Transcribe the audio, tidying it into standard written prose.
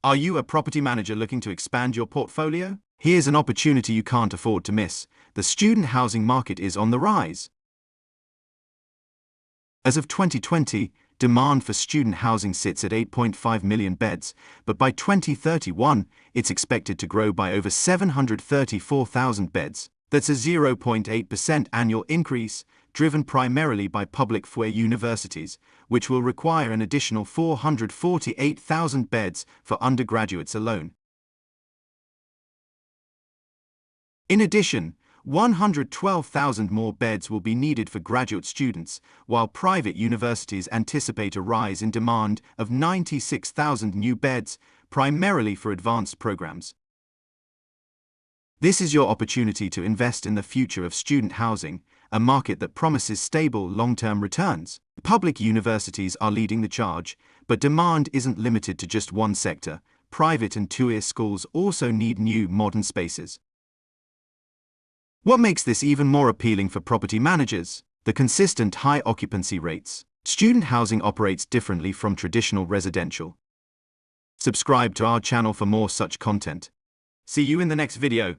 Are you a property manager looking to expand your portfolio? Here's an opportunity you can't afford to miss. The student housing market is on the rise. As of 2020, demand for student housing sits at 8.5 million beds, but by 2031, it's expected to grow by over 734,000 beds. That's a 0.8% annual increase, driven primarily by public four universities, which will require an additional 448,000 beds for undergraduates alone. In addition, 112,000 more beds will be needed for graduate students, while private universities anticipate a rise in demand of 96,000 new beds, primarily for advanced programs. This is your opportunity to invest in the future of student housing, a market that promises stable long-term returns. Public universities are leading the charge, but demand isn't limited to just one sector. Private and two-year schools also need new modern spaces. What makes this even more appealing for property managers? The consistent high occupancy rates. Student housing operates differently from traditional residential. Subscribe to our channel for more such content. See you in the next video.